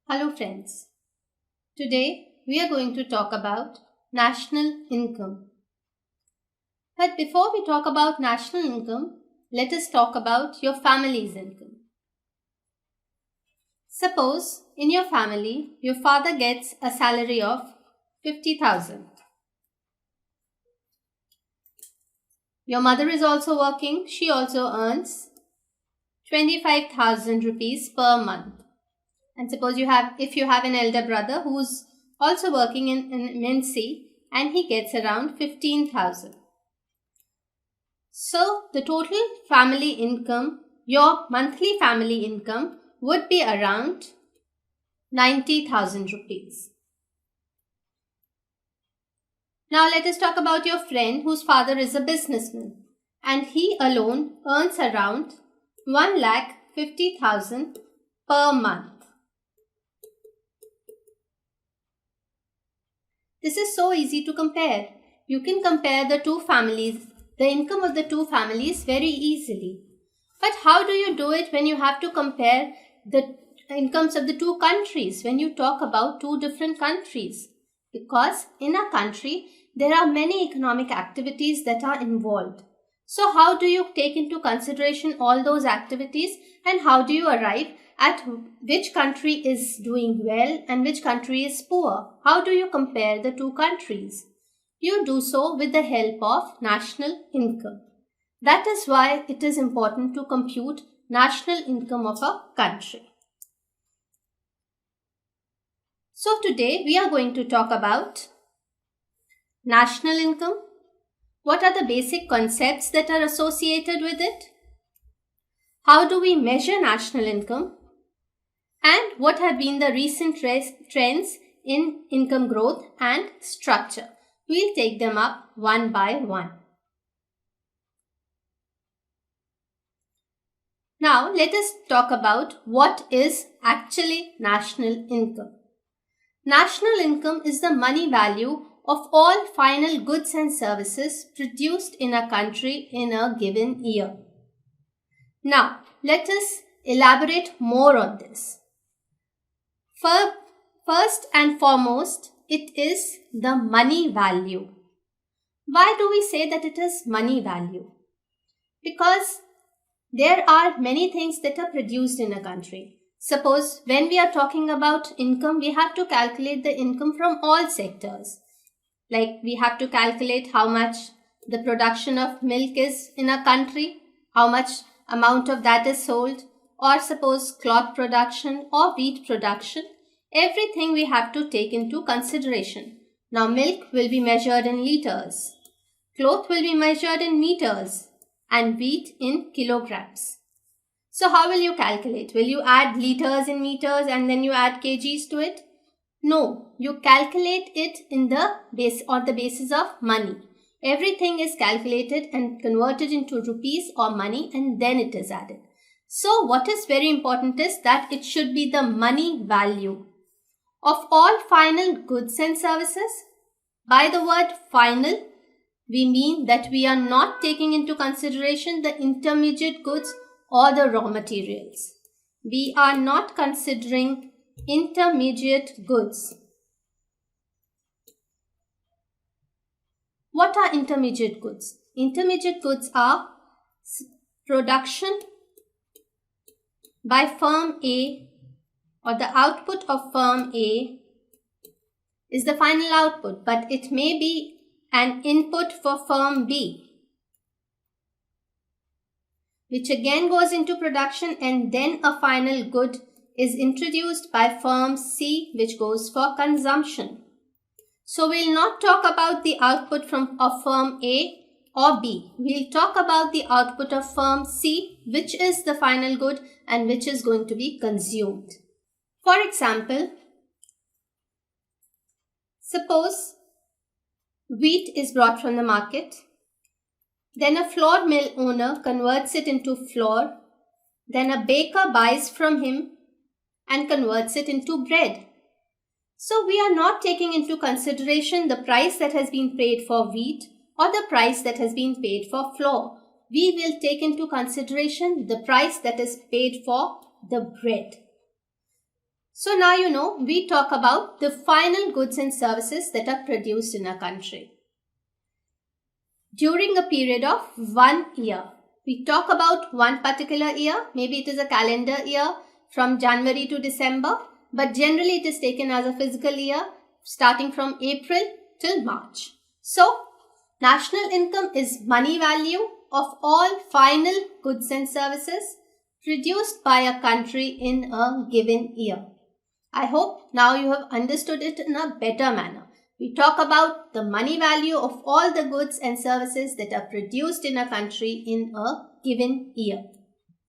Hello friends. Today we are going to talk about national income. But before we talk about national income, let us talk about your family's income. Suppose in your family your father gets a salary of 50,000. Your mother is also working, she also earns 25,000 rupees per month. And suppose if you have an elder brother who's also working in MNC and he gets around 15,000. So the total family income, your monthly family income would be around 90,000 rupees. Now let us talk about your friend whose father is a businessman and he alone earns around 1,50,000 per month. This is so easy to compare. You can compare the income of the two families very easily. But how do you do it when you have to compare the incomes of the two countries, when you talk about two different countries? Because in a country, there are many economic activities that are involved. So how do you take into consideration all those activities and how do you arrive at which country is doing well and which country is poor? How do you compare the two countries? You do so with the help of national income. That is why it is important to compute national income of a country. So today we are going to talk about national income. What are the basic concepts that are associated with it? How do we measure national income? And what have been the recent trends in income growth and structure? We'll take them up one by one. Now let us talk about what is actually national income. National income is the money value of all final goods and services produced in a country in a given year. Now let us elaborate more on this. First and foremost, it is the money value. Why do we say that it is money value? Because there are many things that are produced in a country. Suppose when we are talking about income, we have to calculate the income from all sectors. Like we have to calculate how much the production of milk is in a country, how much amount of that is sold, or suppose cloth production or wheat production. Everything we have to take into consideration. Now milk will be measured in liters, cloth will be measured in meters, and wheat in kilograms. So how will you calculate? Will you add liters in meters and then you add kgs to it? No, you calculate it on the basis of money. Everything is calculated and converted into rupees or money and then it is added. So what is very important is that it should be the money value of all final goods and services. By the word final, we mean that we are not taking into consideration the intermediate goods or the raw materials. We are not considering intermediate goods. What are intermediate goods? Intermediate goods are production by firm A, or the output of firm A is the final output, but it may be an input for firm B, which again goes into production and then a final good is introduced by firm C, which goes for consumption. So we'll not talk about the output of firm A or B. We'll talk about the output of firm C, which is the final good and which is going to be consumed. For example, suppose wheat is brought from the market, then a flour mill owner converts it into flour, then a baker buys from him and converts it into bread. So we are not taking into consideration the price that has been paid for wheat or the price that has been paid for flour. We will take into consideration the price that is paid for the bread. So now you know we talk about the final goods and services that are produced in a country during a period of 1 year. We talk about one particular year, maybe it is a calendar year from January to December, but generally it is taken as a physical year starting from April till March. So, national income is money value of all final goods and services produced by a country in a given year. I hope now you have understood it in a better manner. We talk about the money value of all the goods and services that are produced in a country in a given year.